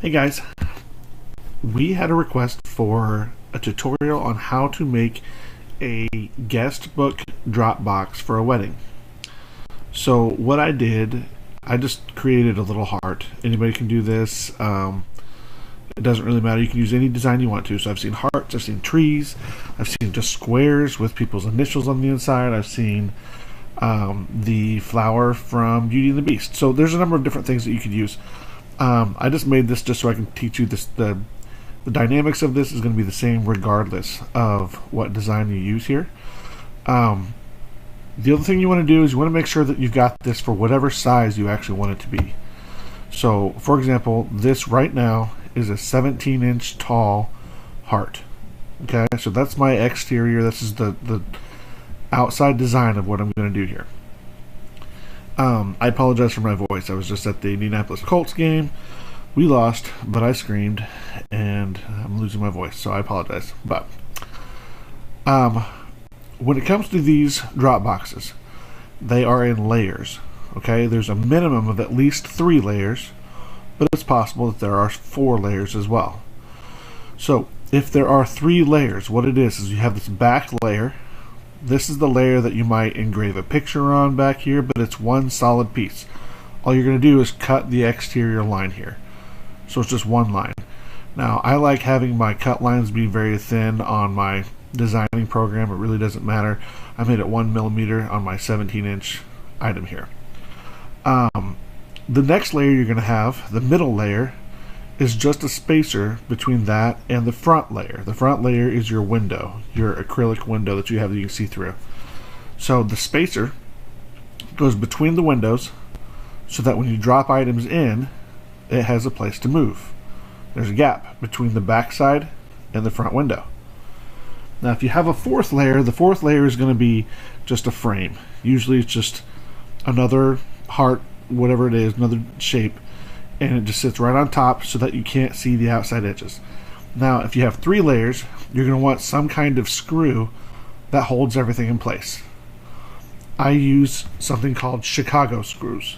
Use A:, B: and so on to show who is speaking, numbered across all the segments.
A: Hey guys, we had a request for a tutorial on how to make a guest book Dropbox for a wedding. So what I did, I just created a little heart. Anybody can do this. It doesn't really matter. You can use any design you want to. So I've seen hearts, I've seen trees, I've seen just squares with people's initials on the inside. I've seen the flower from Beauty and the Beast. So there's a number of different things that you could use. I just made this just so I can teach you this. The dynamics of this is going to be the same regardless of what design you use here. The other thing you want to do is you want to make sure that you've got this for whatever size you actually want it to be. So for example, this right now is a 17-inch tall heart. Okay, so that's my exterior. This is the outside design of what I'm going to do here. I apologize for my voice. I was just at the Indianapolis Colts game. We lost, but I screamed, and I'm losing my voice, so I apologize. But when it comes to these drop boxes, they are in layers. Okay, there's a minimum of at least 3 layers, but it's possible that there are 4 layers as well. So if there are 3 layers, what it is you have this back layer. This is the layer that you might engrave a picture on back here, but it's one solid piece. All you're going to do is cut the exterior line here. So it's just one line. Now, I like having my cut lines be very thin on my designing program. It really doesn't matter. I made it 1 millimeter on my 17-inch item here. The next layer you're going to have, the middle layer, is just a spacer between that and the front layer. The front layer is your window, your acrylic window that you have that you can see through. So the spacer goes between the windows so that when you drop items in, it has a place to move. There's a gap between the back side and the front window. Now if you have a 4th layer, the 4th layer is going to be just a frame. Usually it's just another heart, whatever it is, another shape, and it just sits right on top so that you can't see the outside edges. Now if you have 3 layers, you're going to want some kind of screw that holds everything in place. I use something called Chicago screws.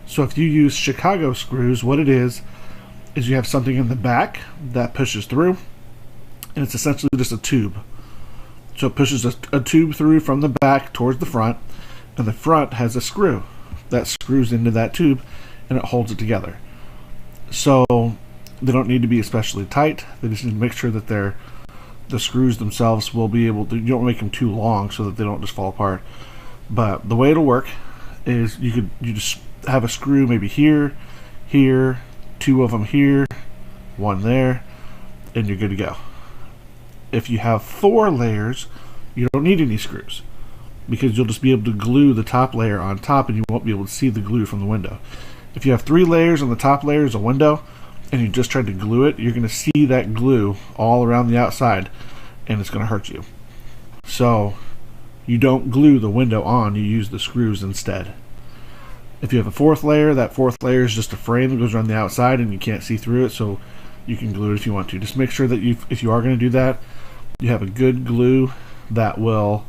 A: So if you use Chicago screws, what it is you have something in the back that pushes through, and it's essentially just a tube. So it pushes a tube through from the back towards the front, and the front has a screw that screws into that tube and it holds it together. So they don't need to be especially tight. They just need to make sure that the screws themselves will be able to, you don't make them too long so that they don't just fall apart. But the way it'll work is you just have a screw maybe here, 2 of them here, 1 there, and you're good to go. If you have 4 layers, you don't need any screws because you'll just be able to glue the top layer on top and you won't be able to see the glue from the window. If you have 3 layers and the top layer is a window and you just tried to glue it, you're going to see that glue all around the outside and it's going to hurt you. So you don't glue the window on, you use the screws instead. If you have a 4th layer, that 4th layer is just a frame that goes around the outside and you can't see through it, so you can glue it if you want to. Just make sure that if you are going to do that, you have a good glue that will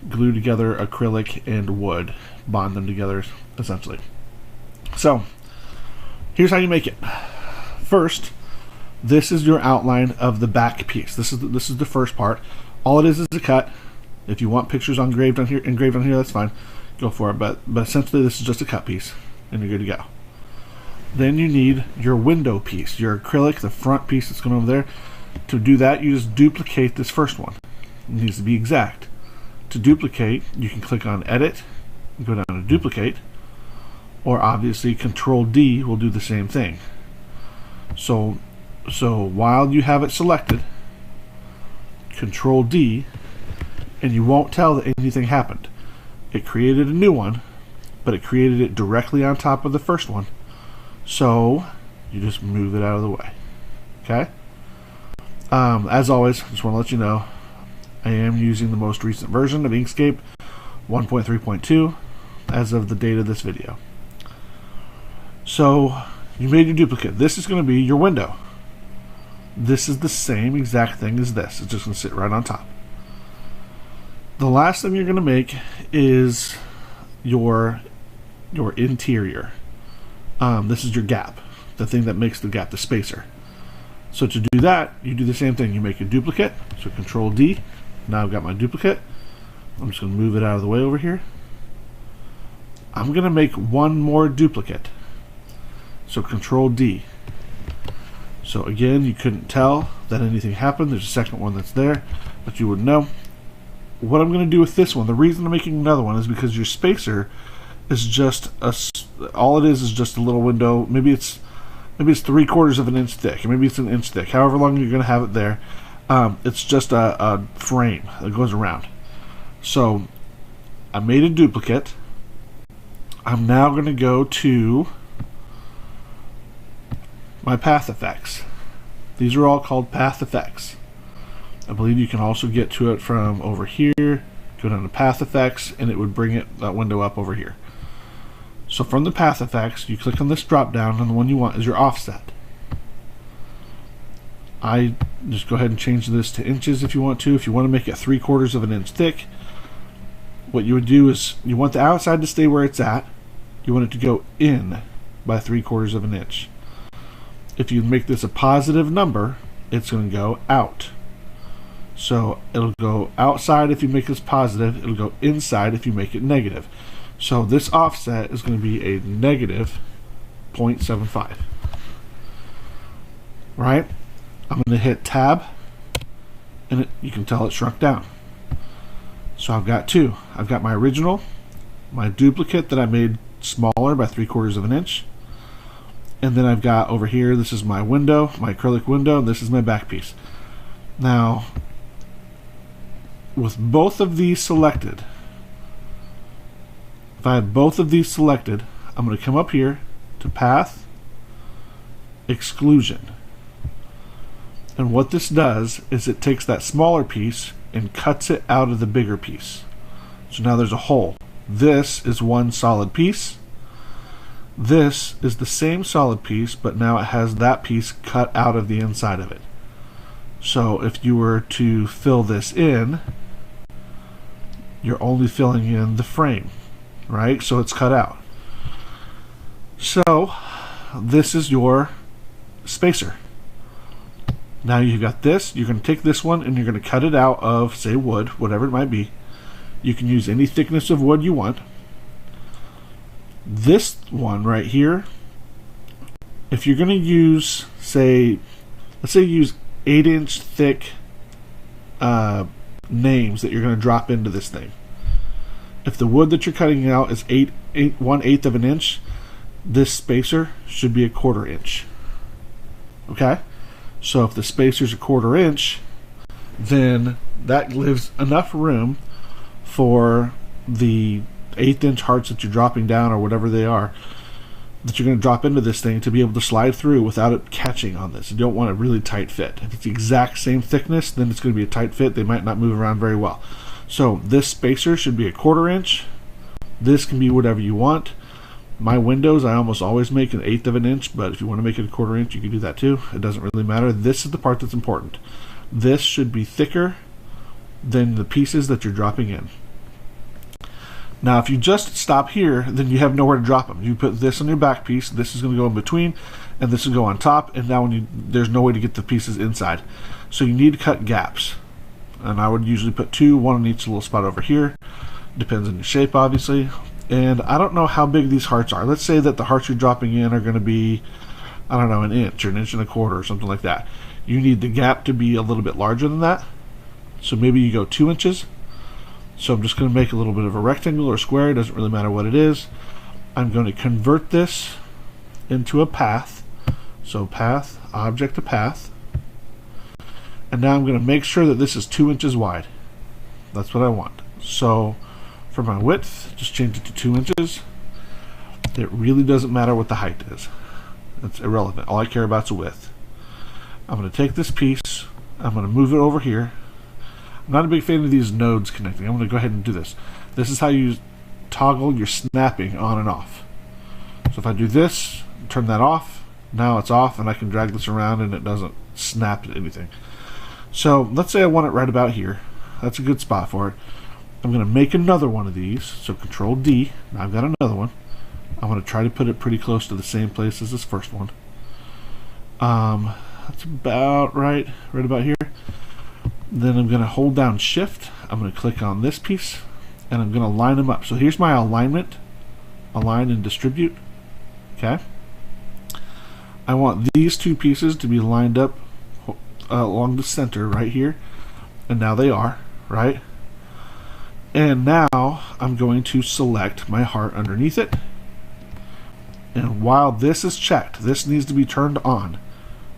A: glue together acrylic and wood, bond them together essentially. So here's how you make it. First, this is your outline of the back piece. This is the first part. All it is a cut. If you want pictures engraved on here, that's fine. Go for it. But essentially, this is just a cut piece, and you're good to go. Then you need your window piece, your acrylic, the front piece that's going over there. To do that, you just duplicate this first one. It needs to be exact. To duplicate, you can click on Edit, and go down to Duplicate, or obviously Control D will do the same thing. So while you have it selected, Control D, and you won't tell that anything happened. It created a new one, but it created it directly on top of the first one. So you just move it out of the way. Okay? As always, just want to let you know, I am using the most recent version of Inkscape 1.3.2 as of the date of this video. So you made your duplicate. This is going to be your window. This is the same exact thing as this. It's just going to sit right on top. The last thing you're going to make is your interior. This is your gap. the thing that makes the gap, the spacer. So to do that, you do the same thing. You make a duplicate, so Control D. Now I've got my duplicate. I'm just going to move it out of the way over here. I'm going to make one more duplicate, so Control D. So again, you couldn't tell that anything happened. There's a second one that's there, but you wouldn't know. What I'm going to do with this one, the reason I'm making another one is because your spacer is just all it is just a little window. Maybe it's 3/4 of an inch thick, or maybe it's an inch thick. However long you're going to have it there, it's just a frame that goes around. So I made a duplicate. I'm now going to go to my path effects. These are all called path effects. I believe you can also get to it from over here, go down to path effects, and it would bring that window up over here. So from the path effects, you click on this drop down, and the one you want is your offset. I just go ahead and change this to inches if you want to. If you want to make it 3/4 of an inch thick, what you would do is you want the outside to stay where it's at. You want it to go in by 3/4 of an inch. If you make this a positive number, it's going to go out. So it'll go outside if you make this positive, it'll go inside if you make it negative. So this offset is going to be a negative 0.75. Right? I'm going to hit tab, and you can tell it shrunk down. So I've got two. I've got my original, my duplicate that I made smaller by 3/4 of an inch, and then I've got over here, this is my window, my acrylic window, and this is my back piece. Now, with both of these selected, if I have both of these selected, I'm going to come up here to Path, Exclusion. And what this does is it takes that smaller piece and cuts it out of the bigger piece. So now there's a hole. This is one solid piece. This is the same solid piece, but now it has that piece cut out of the inside of it. So if you were to fill this in, you're only filling in the frame, right? So it's cut out. So this is your spacer. Now you've got this. You're going to take this one and you're going to cut it out of, say, wood, whatever it might be. You can use any thickness of wood you want. This one right here, if you're going to use, say, let's say you use 8-inch thick names that you're going to drop into this thing. If the wood that you're cutting out is 1/8 of an inch, this spacer should be 1/4 inch. Okay? So if the spacer's 1/4 inch, then that leaves enough room for the 1/8 hearts that you're dropping down, or whatever they are, that you're going to drop into this thing to be able to slide through without it catching on this. You don't want a really tight fit. If it's the exact same thickness, then it's going to be a tight fit. They might not move around very well. So this spacer should be 1/4 inch. This can be whatever you want. My windows, I almost always make 1/8 of an inch, but if you want to make it 1/4 inch, you can do that too. It doesn't really matter. This is the part that's important. This should be thicker than the pieces that you're dropping in. Now, if you just stop here, then you have nowhere to drop them. You put this on your back piece, this is going to go in between, and this will go on top, and now there's no way to get the pieces inside. So you need to cut gaps. And I would usually put 2, one on each little spot over here. Depends on your shape, obviously. And I don't know how big these hearts are. Let's say that the hearts you're dropping in are going to be, I don't know, 1 inch or 1.25 inches or something like that. You need the gap to be a little bit larger than that. So maybe you go 2 inches. So I'm just going to make a little bit of a rectangle or square. It doesn't really matter what it is. I'm going to convert this into a path. So path, object to path. And now I'm going to make sure that this is 2 inches wide. That's what I want. So for my width, just change it to 2 inches. It really doesn't matter what the height is. It's irrelevant. All I care about is the width. I'm going to take this piece. I'm going to move it over here. I'm not a big fan of these nodes connecting. I'm going to go ahead and do this. This is how you toggle your snapping on and off. So if I do this, turn that off, now it's off, and I can drag this around and it doesn't snap at anything. So let's say I want it right about here. That's a good spot for it. I'm going to make another one of these. So Control D. Now I've got another one. I'm going to try to put it pretty close to the same place as this first one. That's about right about here. Then I'm going to hold down shift, I'm going to click on this piece, and I'm going to line them up. So here's my alignment, align and distribute. Okay, I want these two pieces to be lined up along the center right here, and now they are, right? And now I'm going to select my heart underneath it, and while this is checked, this needs to be turned on.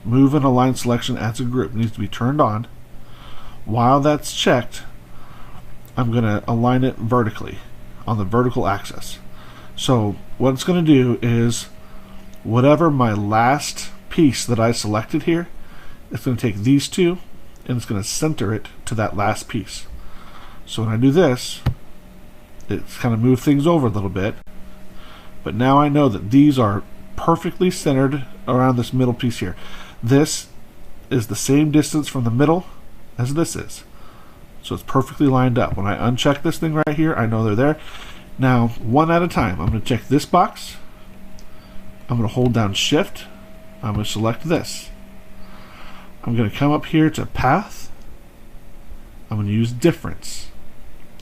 A: Move and align selection as a group needs to be turned on. While that's checked, I'm going to align it vertically on the vertical axis. So what it's going to do is whatever my last piece that I selected here, it's going to take these two and it's going to center it to that last piece. So when I do this, it's kind of move things over a little bit, but now I know that these are perfectly centered around this middle piece here. This is the same distance from the middle as this is, so it's perfectly lined up. When I uncheck this thing right here, I know they're there. Now, one at a time, I'm going to check this box, I'm going to hold down shift, I'm going to select this, I'm going to come up here to path, I'm going to use difference.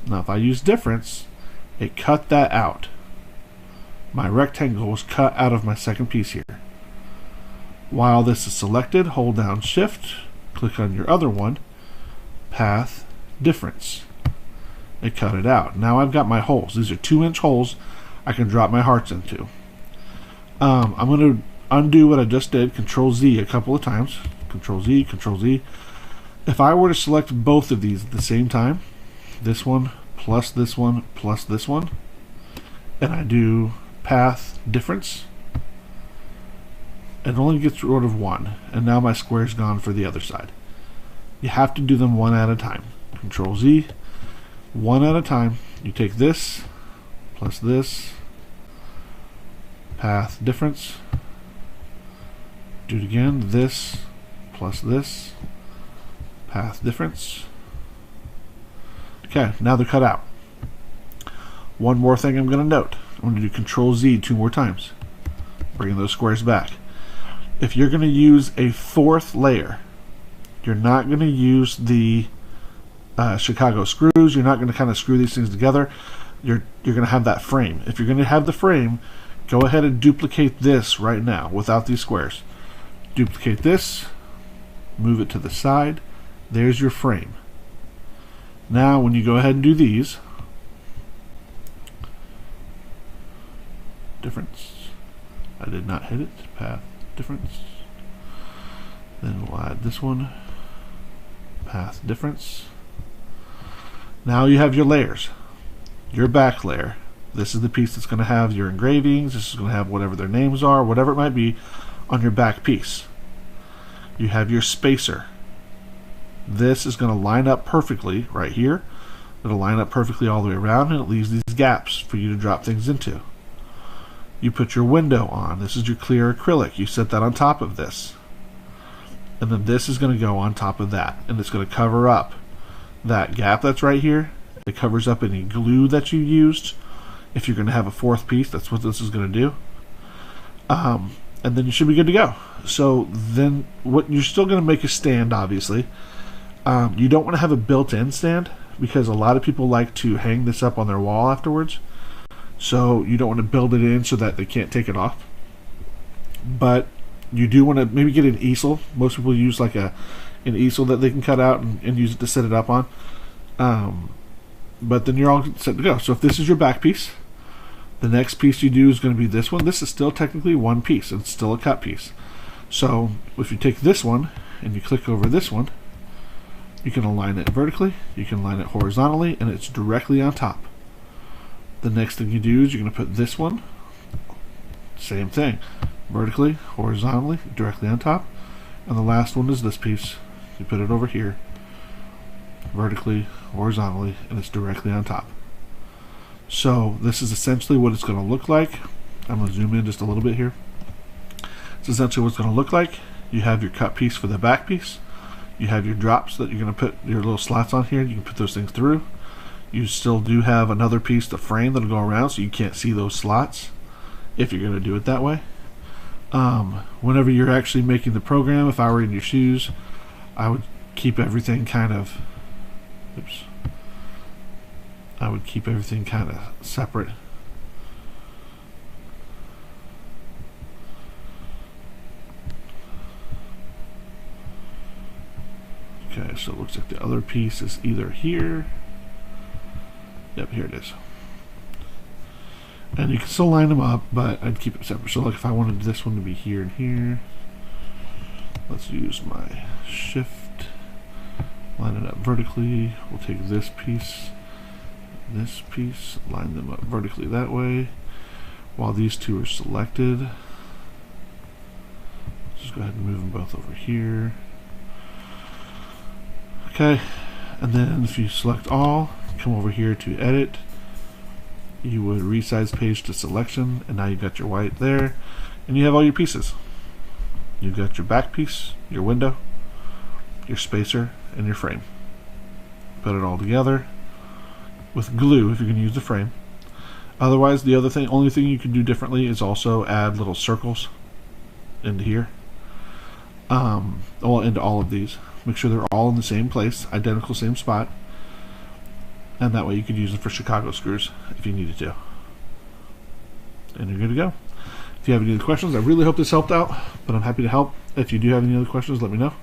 A: Now if I use difference, it cut that out. My rectangle was cut out of my second piece here. While this is selected, hold down shift, click on your other one, path, difference. It cut it out. Now I've got my holes. These are 2-inch holes I can drop my hearts into. I'm going to undo what I just did, Control Z a couple of times. Control Z, Control Z. If I were to select both of these at the same time, this one plus this one plus this one, and I do path difference, it only gets rid of one, and now my square's gone for the other side. You have to do them one at a time. Control Z, one at a time. You take this plus this, path difference, do it again, this plus this, path difference. Okay, now they're cut out. One more thing I'm going to note. I'm going to do Control Z 2 more times, bringing those squares back. If you're going to use a fourth layer, you're not going to use the Chicago screws. You're not going to kind of screw these things together. You're going to have that frame. If you're going to have the frame, go ahead and duplicate this right now without these squares. Duplicate this, move it to the side. There's your frame. Now when you go ahead and do these, difference, I did not hit it, path difference, then we'll add this one, path difference. Now you have your layers. Your back layer, this is the piece that's going to have your engravings, this is going to have whatever their names are, whatever it might be on your back piece. You have your spacer. This is going to line up perfectly right here. It'll line up perfectly all the way around, and it leaves these gaps for you to drop things into. You put your window on. This is your clear acrylic. You set that on top of this. And then this is going to go on top of that, and it's going to cover up that gap that's right here. It covers up any glue that you used. If you're going to have a fourth piece, that's what this is going to do. And then you should be good to go. So then what you're still going to make a stand, obviously. You don't want to have a built-in stand because a lot of people like to hang this up on their wall afterwards. So you don't want to build it in so that they can't take it off. But you do want to maybe get an easel. Most people use like an easel that they can cut out and use it to set it up on. But then you're all set to go. So if this is your back piece, the next piece you do is going to be this one. This is still technically one piece. It's still a cut piece. So if you take this one and you click over this one, you can align it vertically, you can align it horizontally, and it's directly on top. The next thing you do is you're going to put this one, same thing, vertically, horizontally, directly on top. And the last one is this piece. You put it over here, vertically, horizontally, and it's directly on top. So this is essentially what it's going to look like. I'm going to zoom in just a little bit here. It's essentially what it's going to look like. You have your cut piece for the back piece. You have your drops that you're going to put your little slots on here. You can put those things through. You still do have another piece to frame that'll go around so you can't see those slots if you're going to do it that way. Whenever you're actually making the program, if I were in your shoes, I would keep everything kind of separate. Okay, so it looks like the other piece is either here. Yep, here it is. And you can still line them up, but I'd keep it separate. So like if I wanted this one to be here and here, let's use my shift, line it up vertically. We'll take this piece, line them up vertically that way. While these two are selected, just go ahead and move them both over here. Okay, and then if you select all, come over here to edit, you would resize page to selection, and now you've got your white there, and you have all your pieces. You've got your back piece, your window, your spacer, and your frame. Put it all together with glue if you're going to use the frame. Otherwise, the only thing you can do differently is also add little circles into here, into all of these. Make sure they're all in the same place, identical same spot. And that way you could use them for Chicago screws if you needed to. And you're good to go. If you have any other questions, I really hope this helped out, but I'm happy to help. If you do have any other questions, let me know.